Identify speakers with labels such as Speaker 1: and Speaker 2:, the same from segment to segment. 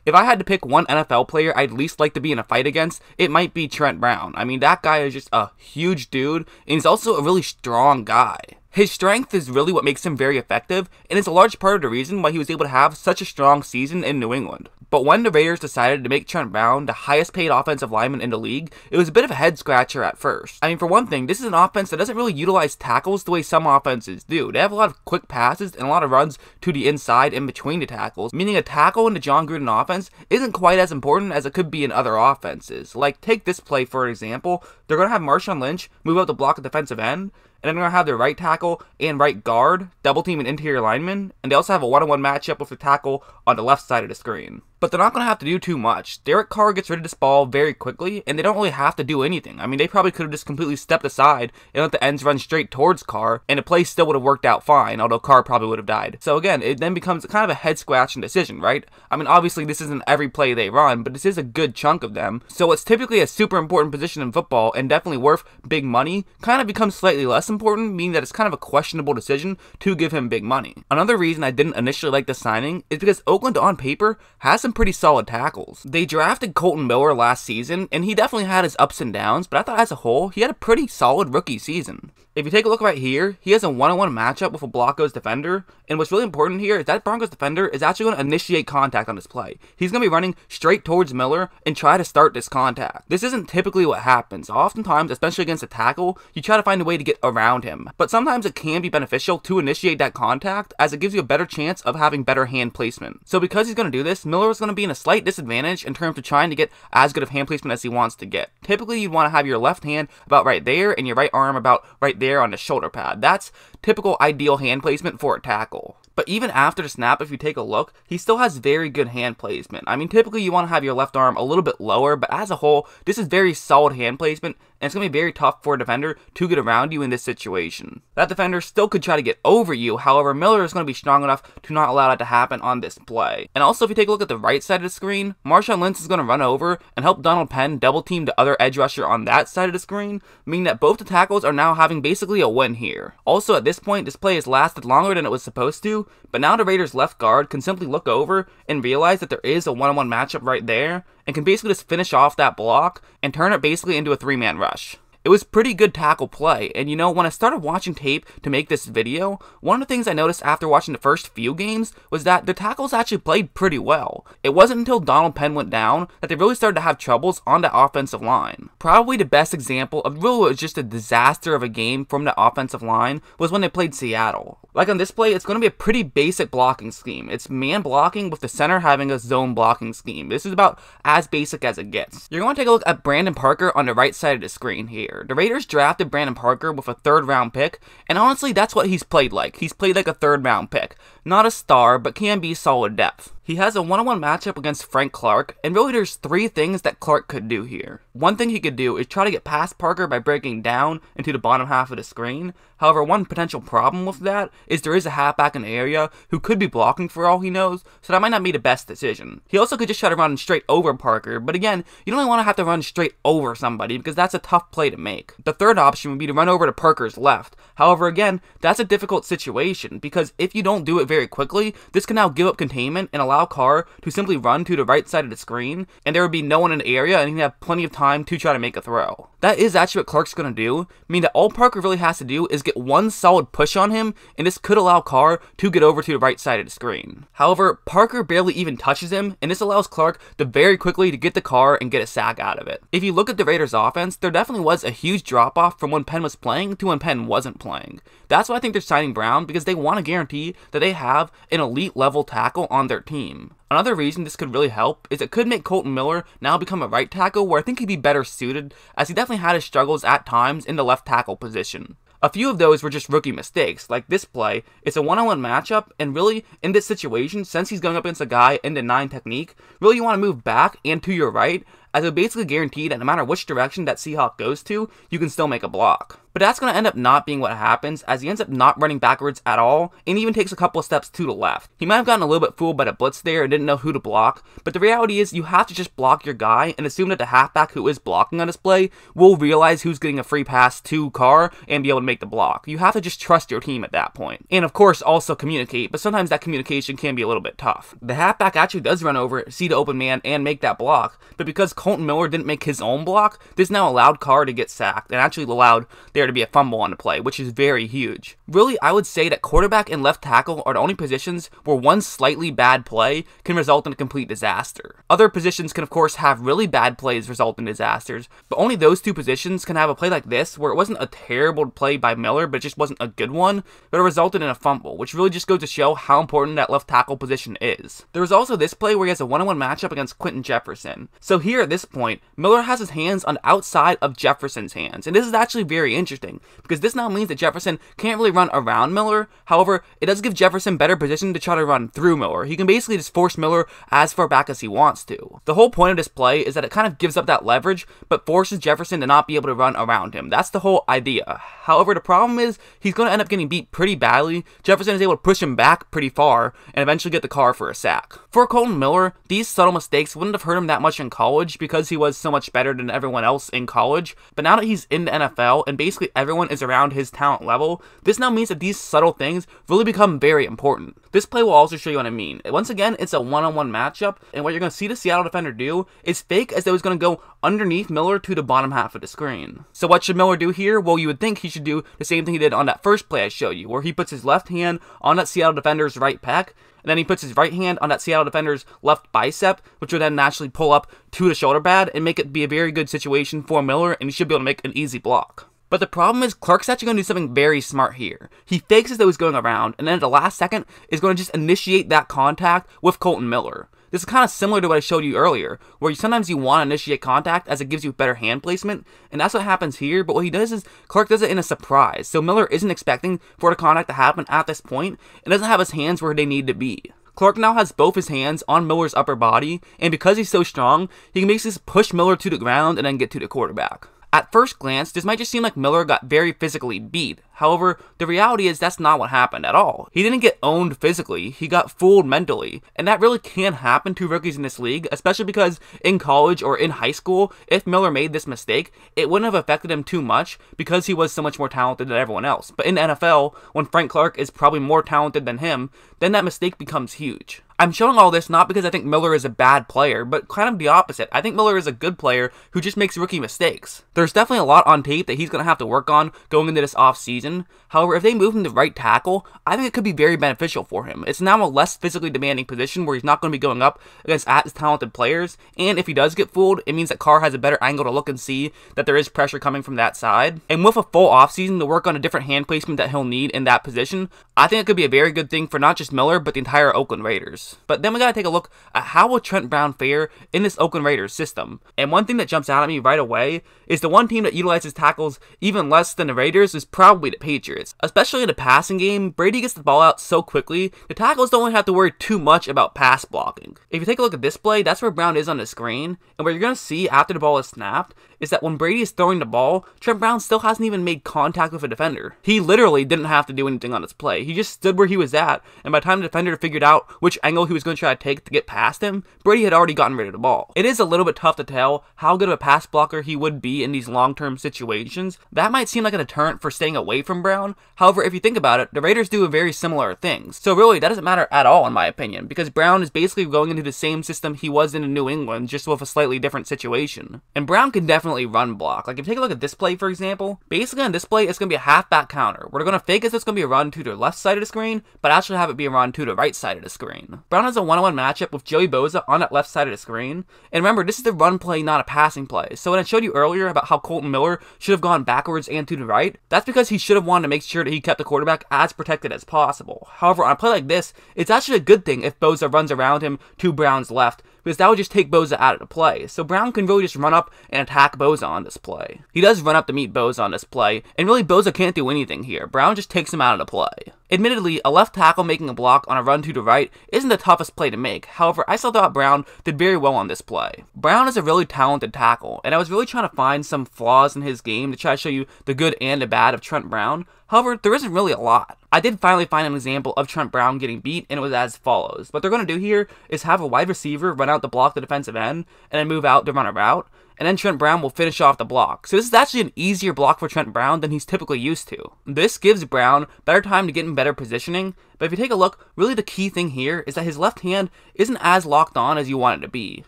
Speaker 1: If I had to pick one NFL player I'd least like to be in a fight against, it might be Trent Brown. I mean, that guy is just a huge dude, and he's also a really strong guy. His strength is really what makes him very effective, and it's a large part of the reason why he was able to have such a strong season in New England. But when the Raiders decided to make Trent Brown the highest paid offensive lineman in the league, it was a bit of a head scratcher at first. I mean, for one thing, this is an offense that doesn't really utilize tackles the way some offenses do. They have a lot of quick passes and a lot of runs to the inside in between the tackles, meaning a tackle in the John Gruden offense isn't quite as important as it could be in other offenses. Like, take this play for example. They're going to have Marshawn Lynch move out to block a defensive end, and then they're going to have their right tackle and right guard double team an interior lineman, and they also have a one-on-one matchup with the tackle on the left side of the screen. But they're not going to have to do too much. Derek Carr gets rid of this ball very quickly, and they don't really have to do anything. I mean, they probably could have just completely stepped aside and let the ends run straight towards Carr, and the play still would have worked out fine, although Carr probably would have died. So again, it then becomes kind of a head-scratching decision, right? I mean, obviously this isn't every play they run, but this is a good chunk of them. So what's typically a super important position in football and definitely worth big money kind of becomes slightly less important, meaning that it's kind of a questionable decision to give him big money. Another reason I didn't initially like the signing is because Oakland on paper has some pretty solid tackles. They drafted Colton Miller last season, and he definitely had his ups and downs, but I thought as a whole, he had a pretty solid rookie season. If you take a look right here, he has a one-on-one matchup with a Broncos defender, and what's really important here is that Broncos defender is actually going to initiate contact on this play. He's going to be running straight towards Miller and try to start this contact. This isn't typically what happens. Oftentimes, especially against a tackle, you try to find a way to get around him, but sometimes it can be beneficial to initiate that contact as it gives you a better chance of having better hand placement. So because he's going to do this, Miller is going to be in a slight disadvantage in terms of trying to get as good of hand placement as he wants to get. Typically, you'd want to have your left hand about right there and your right arm about right there on the shoulder pad. That's typical ideal hand placement for a tackle. But even after the snap, if you take a look, he still has very good hand placement. I mean, typically you want to have your left arm a little bit lower, but as a whole, this is very solid hand placement, and it's going to be very tough for a defender to get around you in this situation. That defender still could try to get over you, however, Miller is going to be strong enough to not allow that to happen on this play. And also, if you take a look at the right side of the screen, Marshawn Lynch is going to run over and help Donald Penn double team the other edge rusher on that side of the screen, meaning that both the tackles are now having basically a win here. Also, at this point, this play has lasted longer than it was supposed to, but now the Raiders' left guard can simply look over and realize that there is a one-on-one matchup right there, and can basically just finish off that block and turn it basically into a three-man rush. It was pretty good tackle play, and you know, when I started watching tape to make this video, one of the things I noticed after watching the first few games was that the tackles actually played pretty well. It wasn't until Donald Penn went down that they really started to have troubles on the offensive line. Probably the best example of really what was just a disaster of a game from the offensive line was when they played Seattle. Like on this play, it's going to be a pretty basic blocking scheme. It's man blocking with the center having a zone blocking scheme. This is about as basic as it gets. You're going to take a look at Brandon Parker on the right side of the screen here. The Raiders drafted Brandon Parker with a third-round pick, and honestly, that's what he's played like. He's played like a third-round pick. Not a star, but can be solid depth. He has a one-on-one matchup against Frank Clark, and really there's three things that Clark could do here. One thing he could do is try to get past Parker by breaking down into the bottom half of the screen. However, one potential problem with that is there is a halfback in the area who could be blocking for all he knows, so that might not be the best decision. He also could just try to run straight over Parker, but again, you don't really want to have to run straight over somebody because that's a tough play to make. The third option would be to run over to Parker's left. However, again, that's a difficult situation because if you don't do it very quickly, this can now give up containment and allow Carr to simply run to the right side of the screen, and there would be no one in the area and he'd have plenty of time to try to make a throw. That is actually what Clark's going to do, meaning that all Parker really has to do is get one solid push on him, and this could allow Carr to get over to the right side of the screen. However, Parker barely even touches him, and this allows Clark to very quickly to get the Carr and get a sack out of it. If you look at the Raiders' offense, there definitely was a huge drop-off from when Penn was playing to when Penn wasn't playing. That's why I think they're signing Brown, because they want to guarantee that they have an elite-level tackle on their team. Another reason this could really help is it could make Colton Miller now become a right tackle where I think he'd be better suited, as he definitely had his struggles at times in the left tackle position. A few of those were just rookie mistakes, like this play. It's a one-on-one matchup, and really, in this situation, since he's going up against a guy in the 9 technique, really you want to move back and to your right, as it basically guaranteed that no matter which direction that Seahawk goes to, you can still make a block. but that's going to end up not being what happens, as he ends up not running backwards at all, and even takes a couple of steps to the left. He might have gotten a little bit fooled by the blitz there and didn't know who to block, but the reality is you have to just block your guy and assume that the halfback who is blocking on this play will realize who's getting a free pass to Carr and be able to make the block. You have to just trust your team at that point. And of course also communicate, but sometimes that communication can be a little bit tough. The halfback actually does run over, see the open man, and make that block, but because Kolton Miller didn't make his own block, this now allowed Carr to get sacked and actually allowed there to be a fumble on the play, which is very huge. Really, I would say that quarterback and left tackle are the only positions where one slightly bad play can result in a complete disaster. Other positions can of course have really bad plays result in disasters, but only those two positions can have a play like this where it wasn't a terrible play by Miller, but it just wasn't a good one, but it resulted in a fumble, which really just goes to show how important that left tackle position is. There was also this play where he has a one-on-one matchup against Quentin Jefferson. So here at this point, Miller has his hands on the outside of Jefferson's hands, and this is actually very interesting, because this now means that Jefferson can't really run around Miller. However, it does give Jefferson better position to try to run through Miller. He can basically just force Miller as far back as he wants to. The whole point of this play is that it kind of gives up that leverage, but forces Jefferson to not be able to run around him. That's the whole idea. However, the problem is he's going to end up getting beat pretty badly. Jefferson is able to push him back pretty far and eventually get the Carr for a sack. For Kolton Miller, these subtle mistakes wouldn't have hurt him that much in college because he was so much better than everyone else in college, but now that he's in the NFL and basically everyone is around his talent level, this now means that these subtle things really become very important. This play will also show you what I mean. Once again, it's a one-on-one matchup, and what you're going to see the Seattle defender do is fake as though he's going to go underneath Miller to the bottom half of the screen. So what should Miller do here? Well, you would think he should do the same thing he did on that first play I showed you, where he puts his left hand on that Seattle defender's right pec, and then he puts his right hand on that Seattle defender's left bicep, which would then naturally pull up to the shoulder pad and make it be a very good situation for Miller, and he should be able to make an easy block. But the problem is Clark's actually going to do something very smart here. He fakes as though he's going around, and then at the last second is going to just initiate that contact with Kolton Miller. This is kind of similar to what I showed you earlier, where sometimes you want to initiate contact as it gives you better hand placement, and that's what happens here, but what he does is Clark does it in a surprise, so Miller isn't expecting for the contact to happen at this point, and doesn't have his hands where they need to be. Clark now has both his hands on Miller's upper body, and because he's so strong, he can basically just push Miller to the ground and then get to the quarterback. At first glance, this might just seem like Miller got very physically beat. However, the reality is that's not what happened at all. He didn't get owned physically, he got fooled mentally. And that really can happen to rookies in this league, especially because in college or in high school, if Miller made this mistake, it wouldn't have affected him too much because he was so much more talented than everyone else. But in the NFL, when Frank Clark is probably more talented than him, then that mistake becomes huge. I'm showing all this not because I think Miller is a bad player, but kind of the opposite. I think Miller is a good player who just makes rookie mistakes. There's definitely a lot on tape that he's going to have to work on going into this offseason. However, if they move him to right tackle, I think it could be very beneficial for him. It's now a less physically demanding position where he's not going to be going up against as talented players, and if he does get fooled, it means that Carr has a better angle to look and see that there is pressure coming from that side. And with a full offseason to work on a different hand placement that he'll need in that position, I think it could be a very good thing for not just Miller, but the entire Oakland Raiders. But then we gotta take a look at how will Trent Brown fare in this Oakland Raiders system. And one thing that jumps out at me right away is the one team that utilizes tackles even less than the Raiders is probably the Patriots. Especially in the passing game, Brady gets the ball out so quickly, the tackles don't have to worry too much about pass blocking. If you take a look at this play, that's where Brown is on the screen, and what you're gonna see after the ball is snapped is that when Brady is throwing the ball, Trent Brown still hasn't even made contact with a defender. He literally didn't have to do anything on this play. He just stood where he was at, and by the time the defender figured out which angle he was going to try to take to get past him, Brady had already gotten rid of the ball. It is a little bit tough to tell how good of a pass blocker he would be in these long-term situations. That might seem like a deterrent for staying away from Brown. However, if you think about it, the Raiders do very similar things. So really, that doesn't matter at all in my opinion, because Brown is basically going into the same system he was in New England, just with a slightly different situation. And Brown can definitely run block. Like if you take a look at this play, for example, basically on this play, it's going to be a halfback counter. We're going to fake as it's going to be a run to the left side of the screen, but actually have it be a run to the right side of the screen. Brown has a one-on-one matchup with Joey Bosa on that left side of the screen. And remember, this is the run play, not a passing play. So when I showed you earlier about how Kolton Miller should have gone backwards and to the right, that's because he should have wanted to make sure that he kept the quarterback as protected as possible. However, on a play like this, it's actually a good thing if Bosa runs around him to Brown's left, because that would just take Bosa out of the play. So Brown can really just run up and attack Bosa on this play. He does run up to meet Bosa on this play, and really Bosa can't do anything here. Brown just takes him out of the play. Admittedly, a left tackle making a block on a run to the right isn't the toughest play to make. However, I still thought Brown did very well on this play. Brown is a really talented tackle, and I was really trying to find some flaws in his game to try to show you the good and the bad of Trent Brown. However, there isn't really a lot. I did finally find an example of Trent Brown getting beat, and it was as follows. What they're going to do here is have a wide receiver run out to block the defensive end, and then move out to run a route, and then Trent Brown will finish off the block. So this is actually an easier block for Trent Brown than he's typically used to. This gives Brown better time to get in better positioning, but if you take a look, really the key thing here is that his left hand isn't as locked on as you want it to be.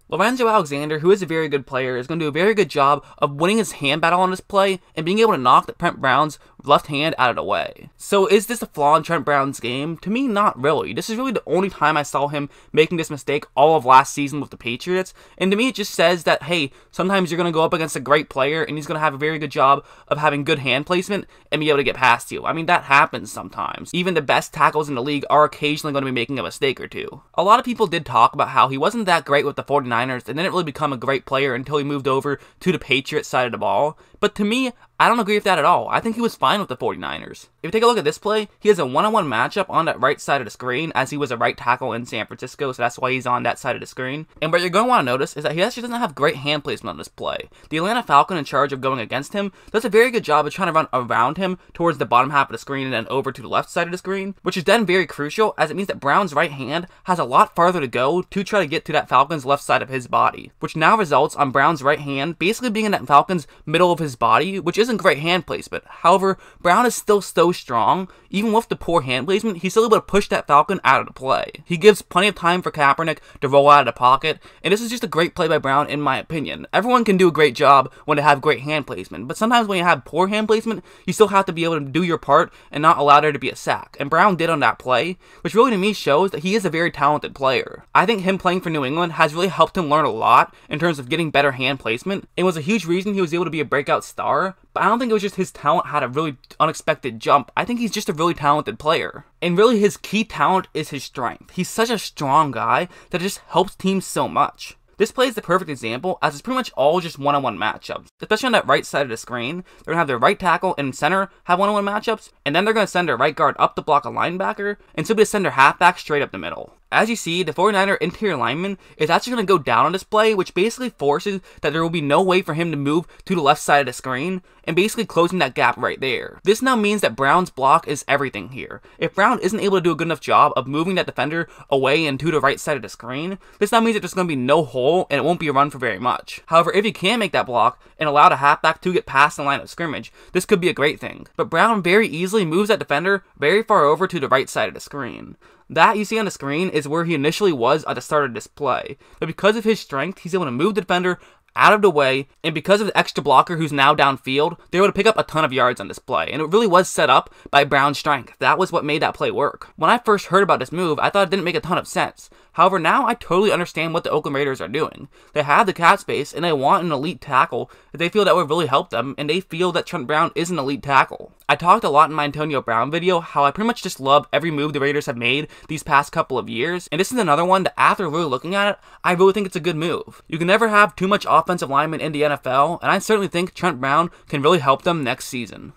Speaker 1: Lorenzo Alexander, who is a very good player, is going to do a very good job of winning his hand battle on this play and being able to knock Trent Brown's left hand out of the way. So is this a flaw in Trent Brown's game? To me, not really. This is really the only time I saw him making this mistake all of last season with the Patriots, and to me it just says that, hey, sometimes you're going to go up against a great player and he's going to have a very good job of having good hand placement and be able to get past you. I mean, that happens sometimes. Even the best tackles in the league are occasionally going to be making a mistake or two. A lot of people did talk about how he wasn't that great with the 49ers and didn't really become a great player until he moved over to the Patriots side of the ball, but to me, I don't agree with that at all. I think he was fine with the 49ers. If you take a look at this play, he has a one-on-one matchup on that right side of the screen, as he was a right tackle in San Francisco, so that's why he's on that side of the screen. And what you're going to want to notice is that he actually doesn't have great hand placement on this play. The Atlanta Falcon in charge of going against him does a very good job of trying to run around him towards the bottom half of the screen and then over to the left side of the screen, which is then very crucial, as it means that Brown's right hand has a lot farther to go to try to get to that Falcon's left side of his body, which now results on Brown's right hand basically being in that Falcon's middle of his body, which isn't great hand placement. However, Brown is still so strong. Even with the poor hand placement, he's still able to push that Falcon out of the play. He gives plenty of time for Kaepernick to roll out of the pocket, and this is just a great play by Brown in my opinion. Everyone can do a great job when they have great hand placement, but sometimes when you have poor hand placement, you still have to be able to do your part and not allow there to be a sack. And Brown did on that play, which really to me shows that he is a very talented player. I think him playing for New England has really helped him learn a lot in terms of getting better hand placement, and was a huge reason he was able to be a breakout star. But I don't think it was just his talent had a really unexpected jump. I think he's just a really talented player. And really his key talent is his strength. He's such a strong guy that it just helps teams so much. This play is the perfect example, as it's pretty much all just one-on-one matchups. Especially on that right side of the screen, they're going to have their right tackle and center have one-on-one matchups, and then they're going to send their right guard up to block a linebacker, and simply send their halfback straight up the middle. As you see, the 49er interior lineman is actually going to go down on this play, which basically forces that there will be no way for him to move to the left side of the screen, and basically closing that gap right there. This now means that Brown's block is everything here. If Brown isn't able to do a good enough job of moving that defender away and to the right side of the screen, this now means that there's going to be no hole and it won't be a run for very much. However, if you can make that block and allow the halfback to get past the line of scrimmage, this could be a great thing. But Brown very easily moves that defender very far over to the right side of the screen. That you see on the screen is where he initially was at the start of this play, but because of his strength, he's able to move the defender out of the way, and because of the extra blocker who's now downfield, they're able to pick up a ton of yards on this play, and it really was set up by Brown's strength. That was what made that play work. When I first heard about this move, I thought it didn't make a ton of sense. However, now I totally understand what the Oakland Raiders are doing. They have the cap space, and they want an elite tackle that they feel that would really help them, and they feel that Trent Brown is an elite tackle. I talked a lot in my Antonio Brown video how I pretty much just love every move the Raiders have made these past couple of years, and this is another one that after really looking at it, I really think it's a good move. You can never have too much offensive linemen in the NFL, and I certainly think Trent Brown can really help them next season.